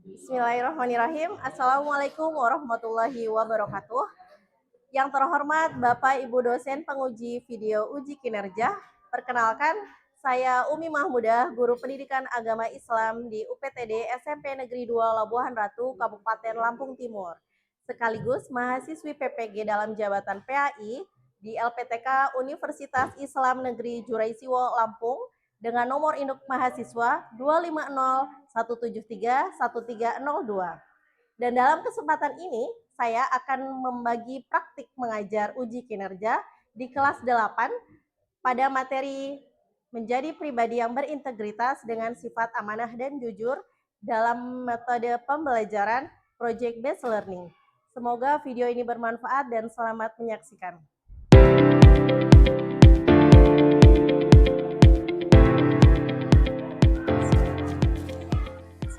Bismillahirrahmanirrahim. Assalamualaikum warahmatullahi wabarakatuh. Yang terhormat Bapak Ibu dosen penguji video uji kinerja, perkenalkan saya Umi Mahmudah, guru pendidikan agama Islam di UPTD SMP Negeri 2 Labuhan Ratu, Kabupaten Lampung Timur. Sekaligus mahasiswi PPG dalam jabatan PAI di LPTK Universitas Islam Negeri Juraisiwo, Lampung dengan nomor induk mahasiswa 25017310302. Dan dalam kesempatan ini saya akan membagi praktik mengajar uji kinerja di kelas 8 pada materi menjadi pribadi yang berintegritas dengan sifat amanah dan jujur dalam metode pembelajaran project based learning. Semoga video ini bermanfaat dan selamat menyaksikan.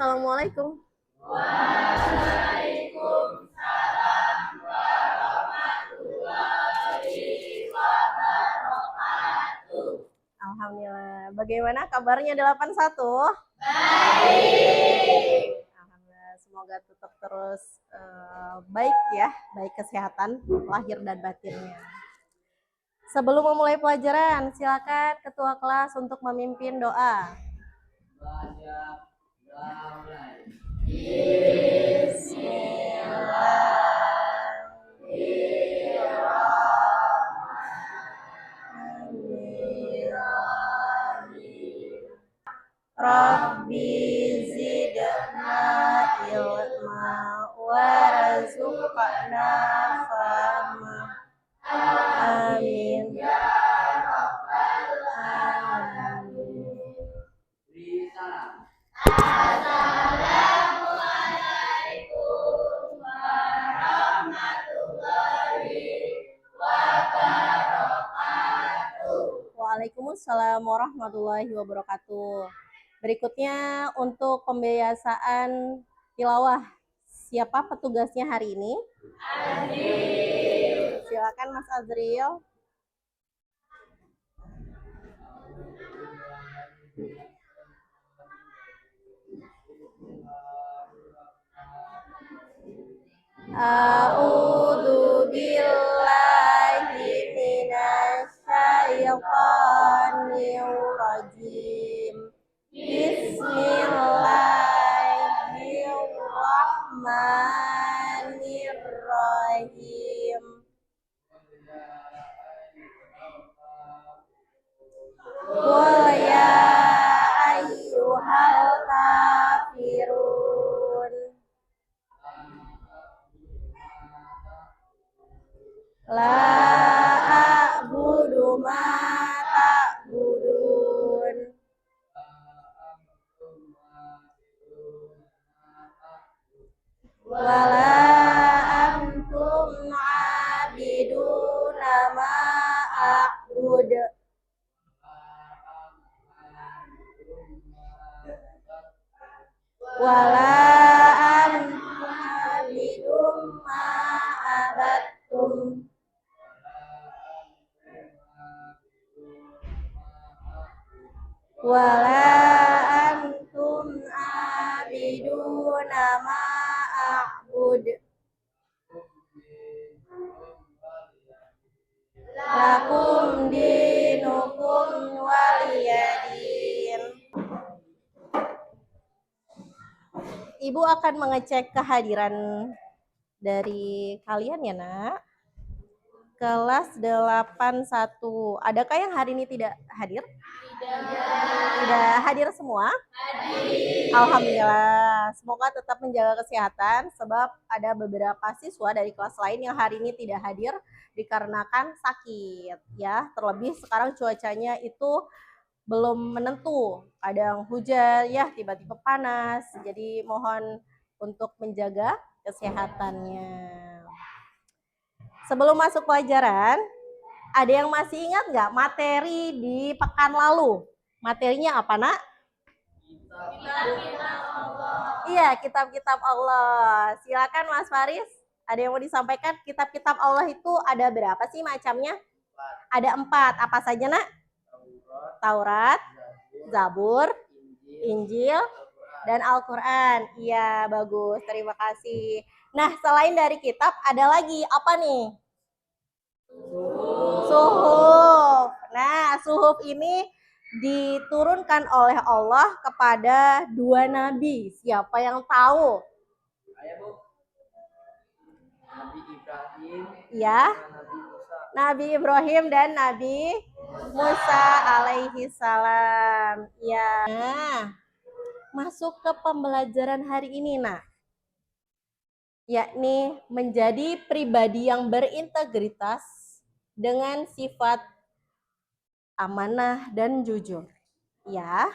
Assalamualaikum. Waalaikumsalam warahmatullahi wabarakatuh. Alhamdulillah. Bagaimana kabarnya 81? Baik. Alhamdulillah. Semoga tetap terus baik ya, baik kesehatan lahir dan batinnya. Sebelum memulai pelajaran, silakan ketua kelas untuk memimpin doa. Rabbi zidna ilma warzuqna fahma. Amin ya rabbal alamin. Assalamualaikum warahmatullahi wabarakatuh. Waalaikumsalam warahmatullahi wabarakatuh. Berikutnya untuk pembiasaan tilawah. Siapa petugasnya hari ini? Azril. Silakan Mas Azril. A'udzu billahi minasyaitonir rajim. Bismillahirrahmanirrahim. Qul ya ayyuhal kafirun la a'budu ma ta'budun wala antum 'abiduna ma a'bud wala antum 'abidum ma abattum wala antum 'abiduna ma a'bud lakum dinukum waliyadin. Ibu akan mengecek kehadiran dari kalian ya nak. Kelas 81. Adakah yang hari ini tidak hadir? Tidak hadir semua? Hadir. Alhamdulillah. Semoga tetap menjaga kesehatan sebab ada beberapa siswa dari kelas lain yang hari ini tidak hadir dikarenakan sakit ya. Terlebih sekarang cuacanya itu belum menentu. Kadang hujan ya, tiba-tiba panas. Jadi mohon untuk menjaga kesehatannya. Sebelum masuk pelajaran, ada yang masih ingat nggak materi di pekan lalu? Materinya apa nak? Kitab-kitab Allah. Iya, kitab-kitab Allah. Silakan Mas Faris. Ada yang mau disampaikan? Kitab-kitab Allah itu ada berapa sih macamnya? Ada 4. Apa saja nak? Taurat, Zabur, Injil, Dan Al-Quran. Iya, bagus. Terima kasih. Nah, selain dari kitab, ada lagi. Apa nih? Suhuf. Nah, suhuf ini diturunkan oleh Allah kepada dua nabi. Siapa yang tahu? Nabi Ibrahim. Ya. Nabi Musa. Nabi Ibrahim dan Nabi Musa alaihi salam. Ya. Nah, masuk ke pembelajaran hari ini, nak. Yakni menjadi pribadi yang berintegritas dengan sifat amanah dan jujur. Ya.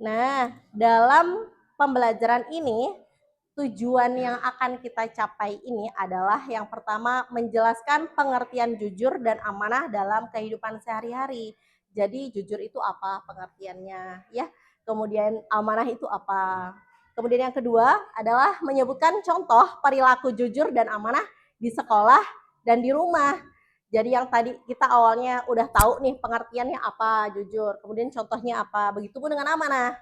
Nah, dalam pembelajaran ini tujuan yang akan kita capai ini adalah yang pertama menjelaskan pengertian jujur dan amanah dalam kehidupan sehari-hari. Jadi jujur itu apa pengertiannya, ya. Kemudian amanah itu apa. Kemudian yang kedua adalah menyebutkan contoh perilaku jujur dan amanah di sekolah dan di rumah. Jadi yang tadi kita awalnya udah tahu nih pengertiannya apa jujur, kemudian contohnya apa. Begitupun dengan amanah.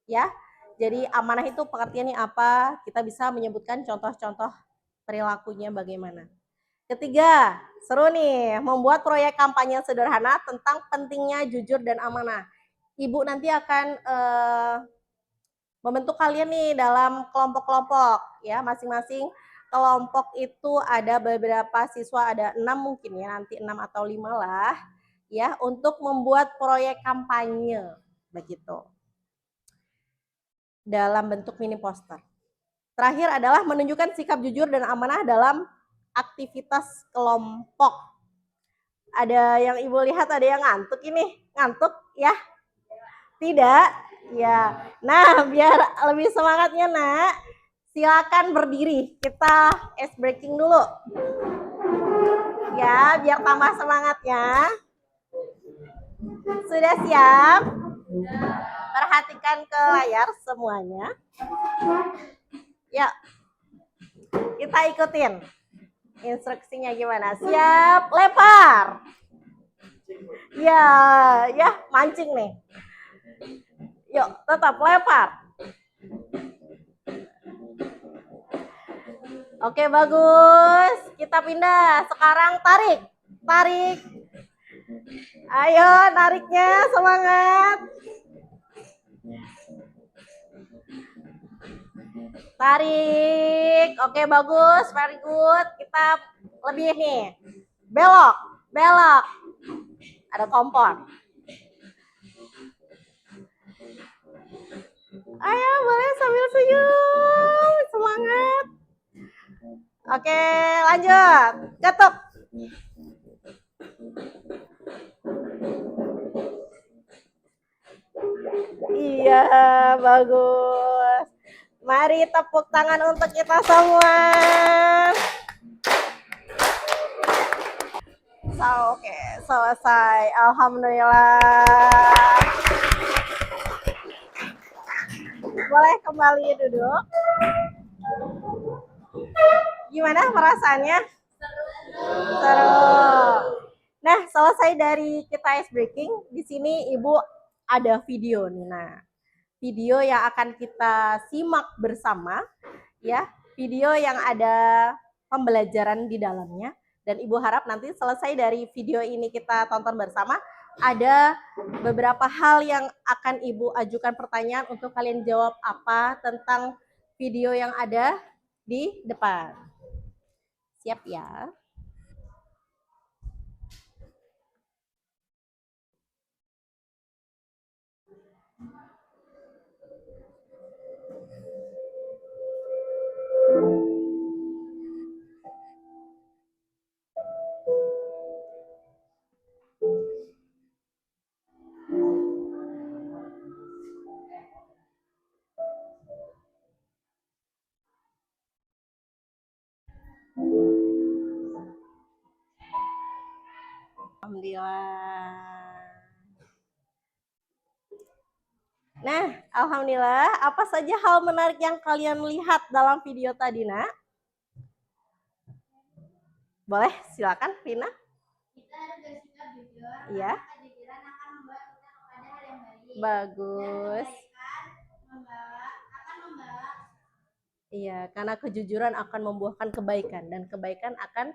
Ya. Jadi amanah itu pengertiannya apa? Kita bisa menyebutkan contoh-contoh perilakunya bagaimana. Ketiga, seru nih, membuat proyek kampanye sederhana tentang pentingnya jujur dan amanah. Ibu nanti akan membentuk kalian nih dalam kelompok-kelompok, ya, masing-masing kelompok itu ada beberapa siswa, ada 6 mungkin ya, nanti 6 atau 5 lah, ya, untuk membuat proyek kampanye, begitu. Dalam bentuk mini poster. Terakhir adalah menunjukkan sikap jujur dan amanah dalam aktivitas kelompok. Ada yang ibu lihat ada yang ngantuk ini, ngantuk ya? Tidak? Ya. Nah, biar lebih semangatnya nak, silakan berdiri. Kita ice breaking dulu. Ya, biar tambah semangatnya. Sudah siap? Perhatikan ke layar semuanya. Ya, kita ikutin instruksinya gimana. Siap, lempar. Ya, ya, mancing nih. Yuk, tetap lempar. Oke, bagus. Kita pindah. Sekarang tarik. Tarik. Ayo, nariknya semangat. Tarik. Oke, bagus. Very good. Kita lebih nih. Belok. Belok. Ada kompor. Ayo, boleh sambil senyum. Semangat. Oke, lanjut. Ketuk. Iya, bagus. Mari tepuk tangan untuk kita semua. Oke, selesai. Alhamdulillah. Boleh kembali duduk. Gimana perasaannya? Seru. Nah, selesai dari kita ice breaking, di sini Ibu ada video nih. Nah, video yang akan kita simak bersama, ya. Video yang ada pembelajaran di dalamnya. Dan Ibu harap nanti selesai dari video ini kita tonton bersama, ada beberapa hal yang akan Ibu ajukan pertanyaan untuk kalian jawab apa tentang video yang ada di depan. Siap ya? Alhamdulillah. Nah, alhamdulillah, apa saja hal menarik yang kalian lihat dalam video tadi, nak? Boleh, silakan, Rina. Kita harus bersikap jujur. Iya. Kejujuran akan membawa kita kepada hal yang baik. Bagus. Dan kebaikan membawa Iya, karena kejujuran akan membuahkan kebaikan dan kebaikan akan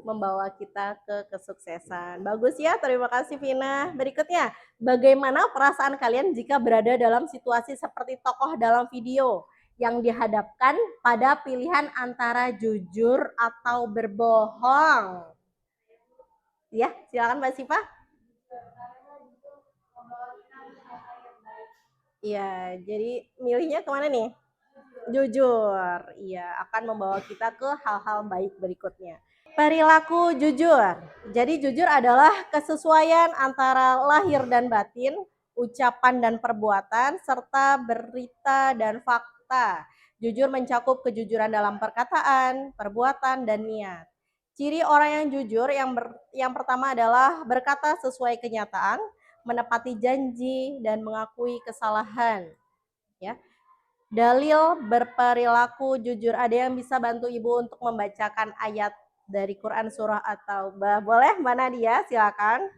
membawa kita ke kesuksesan. Bagus ya, terima kasih Vina. Berikutnya, bagaimana perasaan kalian jika berada dalam situasi seperti tokoh dalam video yang dihadapkan pada pilihan antara jujur atau berbohong? Ya, silakan Mbak Siva. Iya, jadi milihnya kemana nih? Jujur. Iya, akan membawa kita ke hal-hal baik berikutnya. Perilaku jujur. Jadi jujur adalah kesesuaian antara lahir dan batin, ucapan dan perbuatan, serta berita dan fakta. Jujur mencakup kejujuran dalam perkataan, perbuatan, dan niat. Ciri orang yang jujur yang pertama adalah berkata sesuai kenyataan, menepati janji, dan mengakui kesalahan. Ya. Dalil berperilaku jujur. Ada yang bisa bantu Ibu untuk membacakan ayat dari Quran surah At-Taubah? Boleh, Mbak Nadia? Silakan.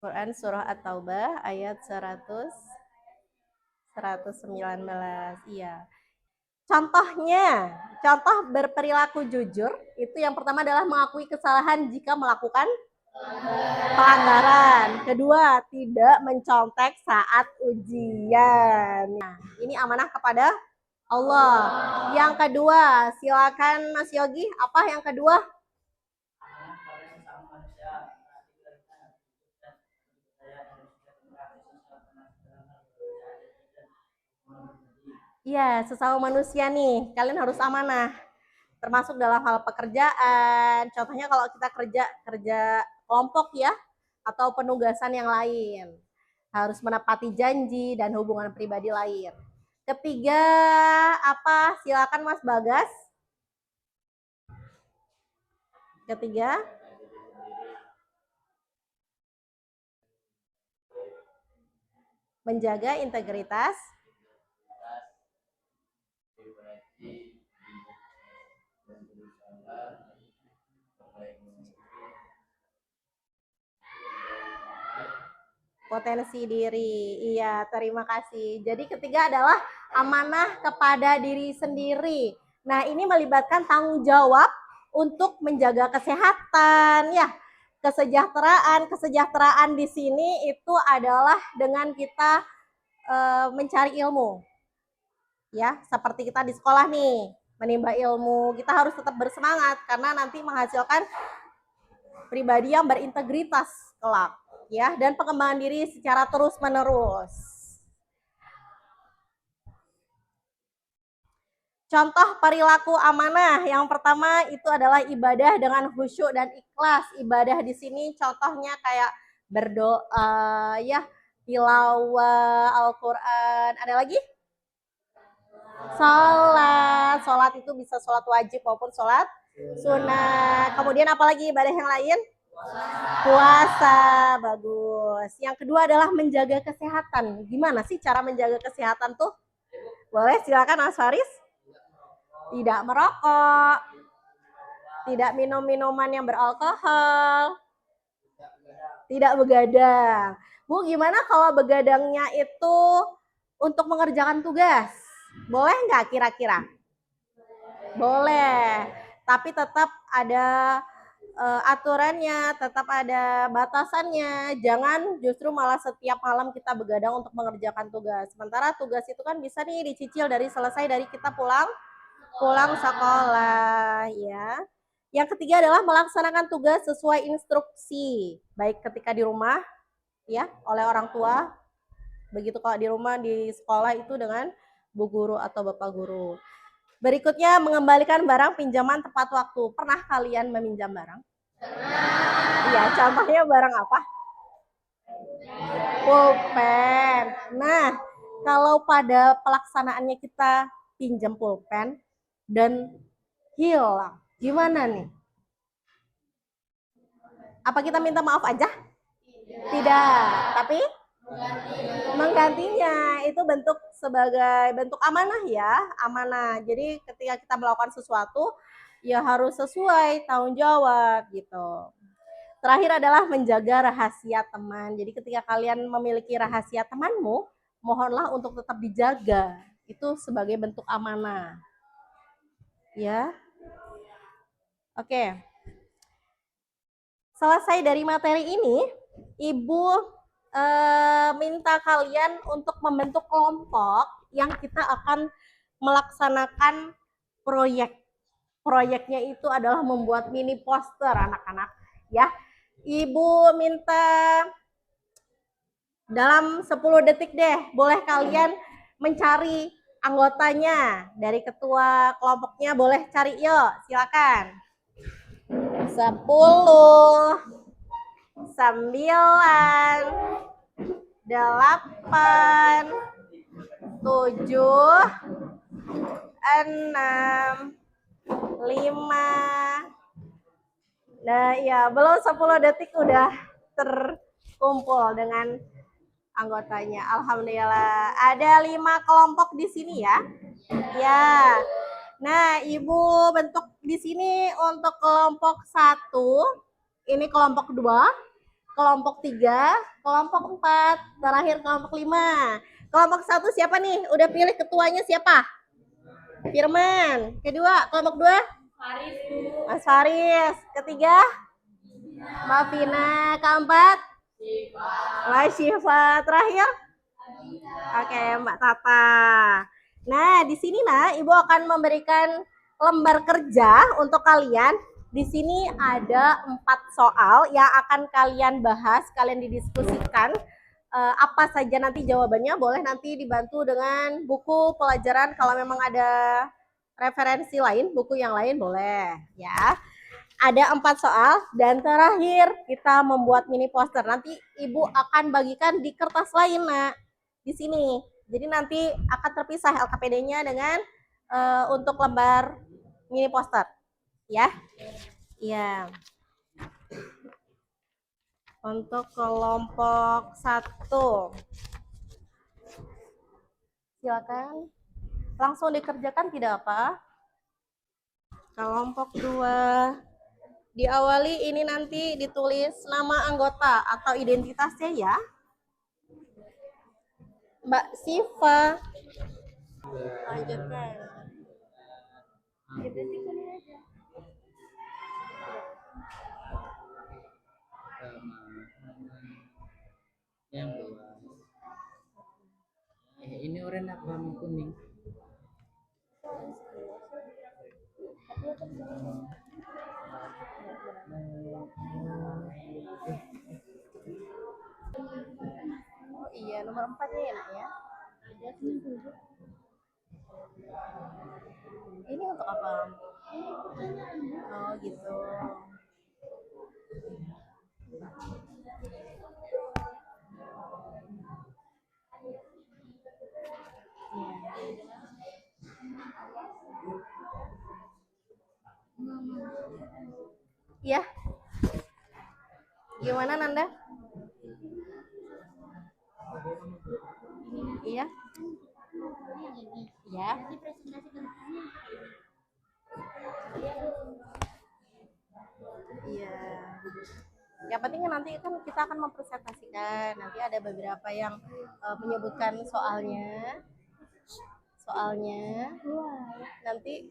Quran surah At-Taubah ayat 119. Iya. Contoh berperilaku jujur itu yang pertama adalah mengakui kesalahan jika melakukan pelanggaran. Kedua, tidak mencontek saat ujian. Nah, ini amanah kepada Allah. Yang kedua, silakan Mas Yogi, apa yang kedua? Iya, sesama manusia nih, kalian harus amanah. Termasuk dalam hal pekerjaan. Contohnya kalau kita kerja kelompok ya, atau penugasan yang lain. Harus menepati janji dan hubungan pribadi lain. Ketiga, apa? Silakan Mas Bagas. Ketiga, menjaga integritas potensi diri. Iya, terima kasih. Jadi ketiga adalah amanah kepada diri sendiri. Nah, ini melibatkan tanggung jawab untuk menjaga kesehatan, ya. Kesejahteraan di sini itu adalah dengan kita mencari ilmu. Ya, seperti kita di sekolah nih, menimba ilmu, kita harus tetap bersemangat karena nanti menghasilkan pribadi yang berintegritas kelak. Ya, dan pengembangan diri secara terus-menerus. Contoh perilaku amanah yang pertama itu adalah ibadah dengan khusyuk dan ikhlas. Ibadah di sini contohnya kayak berdoa, ya, tilawah Al-Quran. Ada lagi? Sholat itu bisa sholat wajib maupun sholat sunnah. Kemudian apalagi ibadah yang lain? Puasa, bagus. Yang kedua adalah menjaga kesehatan. Gimana sih cara menjaga kesehatan tuh? Boleh, silakan Mas Faris. Tidak merokok, tidak minum minuman yang beralkohol, tidak begadang. Bu, gimana kalau begadangnya itu untuk mengerjakan tugas? Boleh nggak kira-kira? Boleh, tapi tetap ada aturannya, tetap ada batasannya. Jangan justru malah setiap malam kita begadang untuk mengerjakan tugas. Sementara tugas itu kan bisa nih dicicil dari selesai dari kita pulang sekolah, ya. Yang ketiga adalah melaksanakan tugas sesuai instruksi, baik ketika di rumah, ya, oleh orang tua. Begitu kalau di rumah, di sekolah itu dengan bu guru atau bapak guru. Berikutnya, mengembalikan barang pinjaman tepat waktu. Pernah kalian meminjam barang? Iya, contohnya barang apa? Pulpen. Nah, kalau pada pelaksanaannya kita pinjam pulpen dan hilang, gimana nih? Apa kita minta maaf aja? Tidak, tapi menggantinya itu bentuk sebagai bentuk amanah ya, amanah. Jadi ketika kita melakukan sesuatu ya harus sesuai tanggung jawab gitu. Terakhir adalah menjaga rahasia teman. Jadi ketika kalian memiliki rahasia temanmu, mohonlah untuk tetap dijaga. Itu sebagai bentuk amanah. Ya. Oke. Selesai dari materi ini, Ibu minta kalian untuk membentuk kelompok yang kita akan melaksanakan proyek. Proyeknya itu adalah membuat mini poster anak-anak ya. Ibu minta dalam 10 detik deh, boleh kalian mencari anggotanya. Dari ketua kelompoknya boleh cari, yuk silakan. 10, 9, 8, 7, 6, 5. Nah, ya, belum 10 detik udah terkumpul dengan anggotanya. Alhamdulillah. Ada 5 kelompok di sini ya. Ya. Nah, Ibu bentuk di sini untuk kelompok 1, ini kelompok 2, kelompok 3, kelompok 4, terakhir kelompok 5. Kelompok 1 siapa nih? Udah pilih ketuanya siapa? Firman. Kedua, kelompok 2? Faris. Mas Faris. Ketiga? Mbak Vina. Keempat? Mbak Syifa. Terakhir? Oke, Mbak Tata. Nah, di sini Ibu akan memberikan lembar kerja untuk kalian. Di sini ada 4 soal yang akan kalian bahas, kalian didiskusikan. Apa saja nanti jawabannya, boleh nanti dibantu dengan buku pelajaran kalau memang ada referensi lain, buku yang lain boleh ya. Ada 4 soal dan terakhir kita membuat mini poster. Nanti Ibu akan bagikan di kertas lain, Nak. Di sini. Jadi nanti akan terpisah LKPD-nya dengan untuk lembar mini poster. Ya. Iya. Untuk kelompok 1. Silakan. Langsung dikerjakan tidak apa. Kelompok 2. Diawali ini nanti ditulis nama anggota atau identitasnya ya. Mbak Siva. Lanjutkan. Yang dua. Ini oranye apa mau kuning? Oh iya, nomor 4 ya, Nak ya. Ini untuk apa? Oh gitu. Iya. Gimana Nanda? Iya. Ya. Iya. Yang penting nanti kan kita akan mempresentasikan. Nanti ada beberapa yang menyebutkan soalnya. Nanti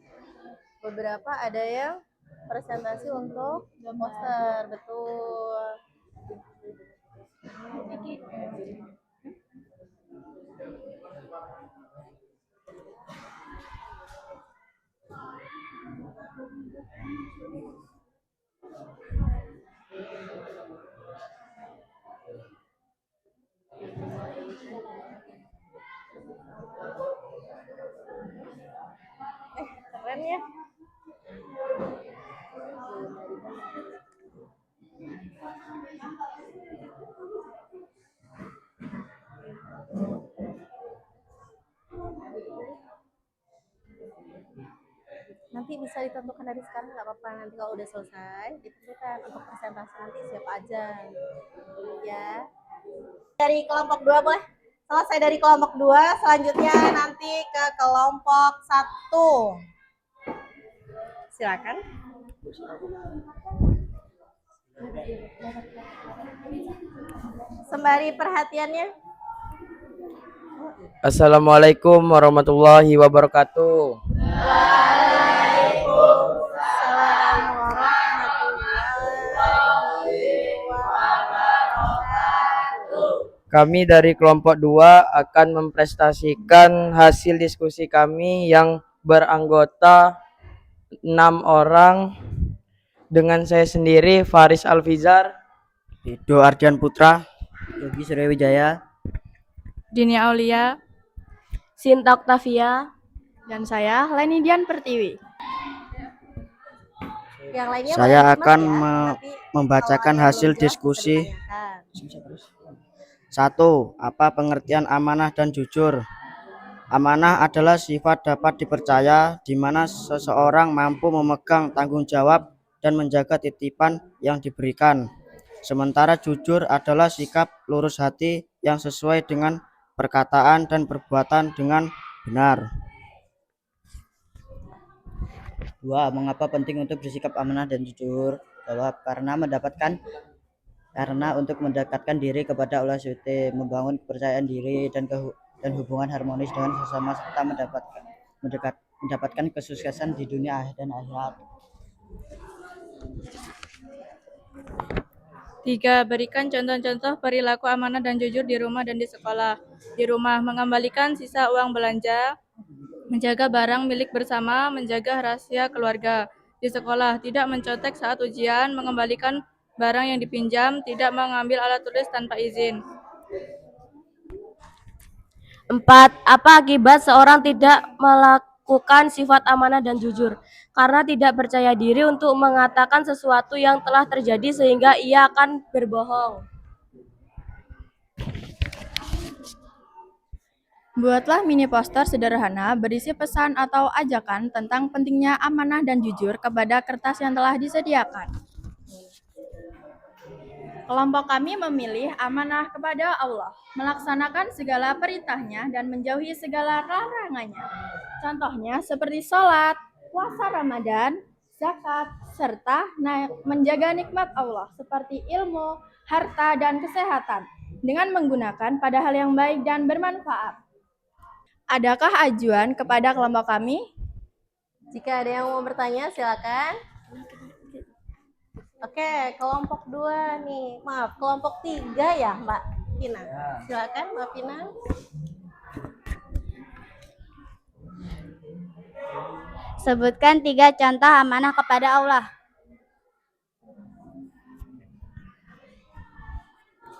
beberapa ada yang presentasi untuk poster, betul. Keren ya. Nanti bisa bisa ditentukan dari sekarang nggak apa-apa, nanti kalau udah selesai ditentukan untuk presentasi nanti siapa aja ya. Dari kelompok 2 boleh selesai dari kelompok 2, selanjutnya nanti ke kelompok 1. Silakan. Sembari perhatiannya. Assalamualaikum warahmatullahi wabarakatuh. Waalaikumsalam warahmatullahi wabarakatuh. Kami dari kelompok 2 akan mempresentasikan hasil diskusi kami yang beranggota 6 orang dengan saya sendiri Faris Alfizar, Rido Ardian Putra, Yogi Suryawijaya, Dini Aulia, Sinta Octavia, dan saya Leni Dian Pertiwi. Yang lainnya Saya boleh akan simak ya, tapi membacakan kalau yang hasil belum jelas bisa diskusi. ditanyakan. 1. Apa pengertian amanah dan jujur? Amanah adalah sifat dapat dipercaya di mana seseorang mampu memegang tanggung jawab dan menjaga titipan yang diberikan. Sementara jujur adalah sikap lurus hati yang sesuai dengan perkataan dan perbuatan dengan benar. 2. Mengapa penting untuk bersikap amanah dan jujur? Jawab, karena untuk mendekatkan diri kepada Allah SWT, membangun kepercayaan diri dan hubungan harmonis dengan sesama, serta mendapatkan kesuksesan di dunia dan akhirat. 3. Berikan contoh-contoh perilaku amanah dan jujur di rumah dan di sekolah. Di rumah, mengembalikan sisa uang belanja, menjaga barang milik bersama, menjaga rahasia keluarga. Di sekolah, tidak mencontek saat ujian, mengembalikan barang yang dipinjam, tidak mengambil alat tulis tanpa izin. 4. Apa akibat seorang tidak melakukan sifat amanah dan jujur? Karena tidak percaya diri untuk mengatakan sesuatu yang telah terjadi sehingga ia akan berbohong. Buatlah mini poster sederhana berisi pesan atau ajakan tentang pentingnya amanah dan jujur kepada kertas yang telah disediakan. Kelompok kami memilih amanah kepada Allah, melaksanakan segala perintahnya dan menjauhi segala larangannya. Contohnya seperti sholat, puasa Ramadan, zakat, serta menjaga nikmat Allah seperti ilmu, harta, dan kesehatan dengan menggunakan pada hal yang baik dan bermanfaat. Adakah ajuan kepada kelompok kami? Jika ada yang mau bertanya, silakan. Oke, kelompok 2 nih. Maaf, kelompok 3 ya, Mbak Pina. Silakan, Mbak Pina. Sebutkan 3 contoh amanah kepada Allah.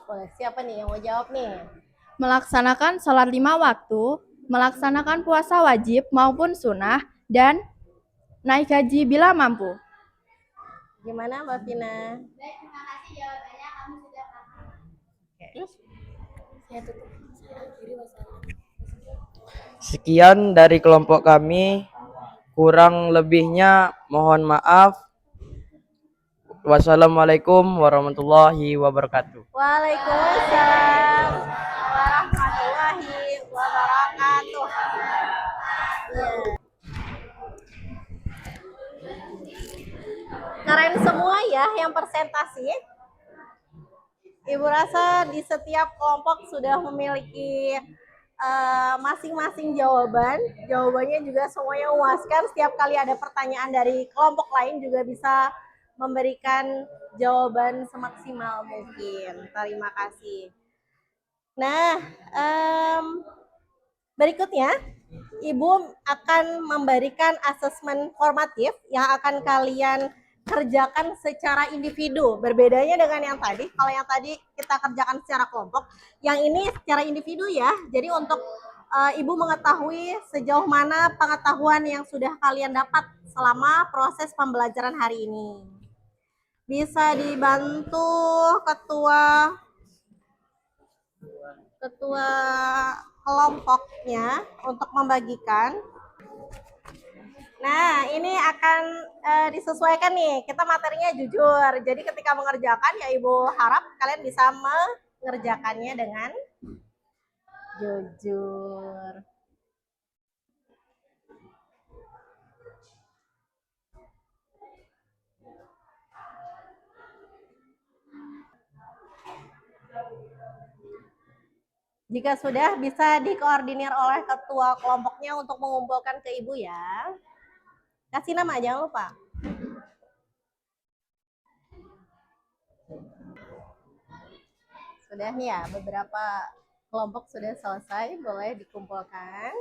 Boleh, siapa nih yang mau jawab nih? Melaksanakan sholat 5 waktu, melaksanakan puasa wajib maupun sunnah, dan naik haji bila mampu. Gimana, Mbak Pina? Baik, terima kasih jawabannya. Kami sudah paham. Sekian dari kelompok kami. Kurang lebihnya mohon maaf. Wassalamualaikum warahmatullahi wabarakatuh. Waalaikumsalam warahmatullahi wabarakatuh. Keren semua ya yang presentasi. Ibu rasa di setiap kelompok sudah memiliki masing-masing jawaban. Jawabannya juga semuanya memuaskan. Setiap kali ada pertanyaan dari kelompok lain juga bisa memberikan jawaban semaksimal mungkin. Terima kasih. Nah, berikutnya Ibu akan memberikan asesmen formatif yang akan kalian kerjakan secara individu. Berbedanya dengan yang tadi, kalau yang tadi kita kerjakan secara kelompok, yang ini secara individu ya. Jadi untuk Ibu mengetahui sejauh mana pengetahuan yang sudah kalian dapat selama proses pembelajaran hari ini. Bisa dibantu ketua kelompoknya untuk membagikan. Nah, ini akan disesuaikan nih. Kita materinya jujur. Jadi ketika mengerjakan ya Ibu harap kalian bisa mengerjakannya dengan jujur. Jika sudah, bisa dikoordinir oleh ketua kelompoknya untuk mengumpulkan ke Ibu ya. Kasih nama, jangan lupa. Sudah nih ya, beberapa kelompok sudah selesai, boleh dikumpulkan.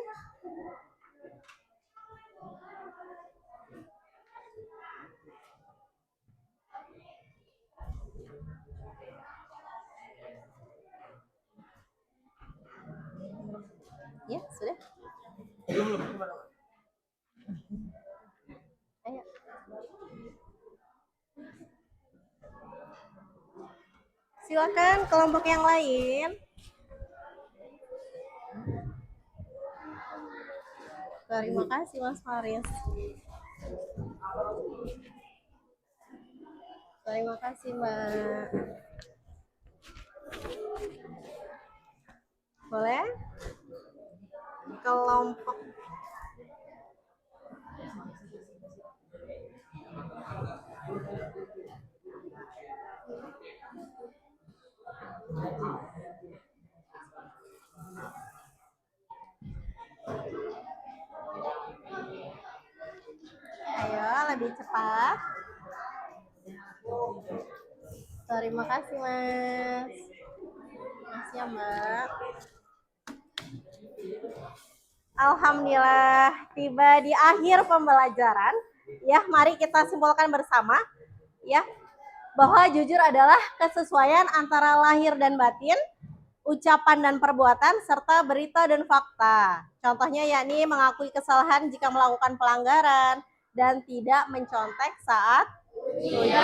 Ya, sudah. Ayo. Silakan kelompok yang lain. Terima kasih Mas Faris. Terima kasih Mbak. Boleh? Kelompok ayo lebih cepat. Terima kasih Mas. Makasih ya Mbak. Alhamdulillah tiba di akhir pembelajaran. Ya, mari kita simpulkan bersama ya bahwa jujur adalah kesesuaian antara lahir dan batin, ucapan dan perbuatan, serta berita dan fakta. Contohnya yakni mengakui kesalahan jika melakukan pelanggaran dan tidak mencontek saat ujian.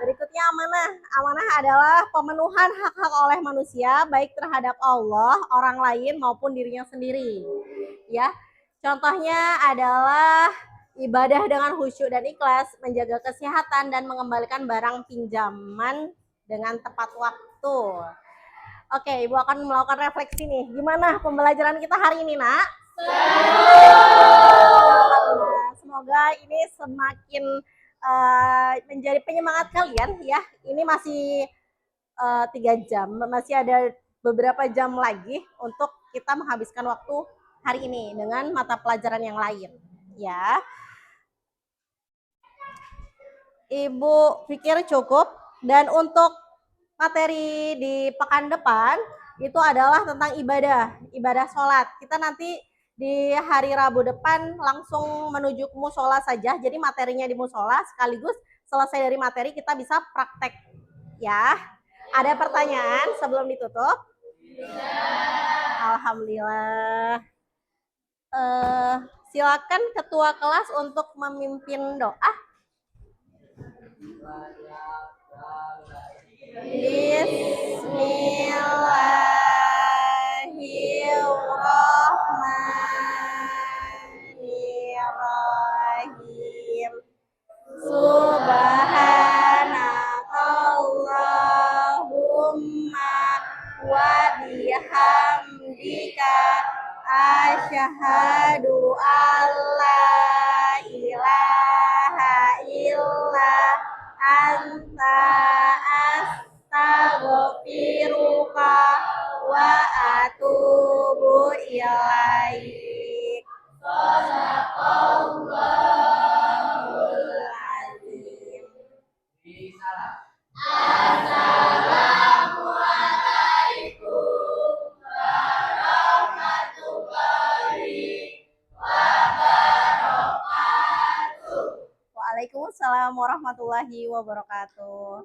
Berikutnya amanah. Amanah adalah pemenuhan hak-hak oleh manusia baik terhadap Allah, orang lain maupun dirinya sendiri. Ya. Contohnya adalah ibadah dengan khusyuk dan ikhlas, menjaga kesehatan dan mengembalikan barang pinjaman dengan tepat waktu. Oke, Ibu akan melakukan refleksi nih. Gimana pembelajaran kita hari ini, Nak? Semoga ini semakin menjadi penyemangat kalian ya. Ini masih 3 jam, masih ada beberapa jam lagi untuk kita menghabiskan waktu hari ini dengan mata pelajaran yang lain ya. Ibu pikir cukup, dan untuk materi di pekan depan itu adalah tentang ibadah sholat. Kita nanti di hari Rabu depan langsung menuju ke musola saja. Jadi materinya di musola, sekaligus selesai dari materi kita bisa praktek ya. Ada pertanyaan sebelum ditutup? Alhamdulillah. Silakan ketua kelas untuk memimpin doa. Bismillahirrahmanirrahim. Subhanakallahumma wa bihamdika asyhadu alla ilaha illa anta astaghfiruka wa atubu ilaik. Shadaqallahul azim. Assalamualaikum warahmatullahi wabarakatuh. Waalaikumsalam warahmatullahi wabarakatuh.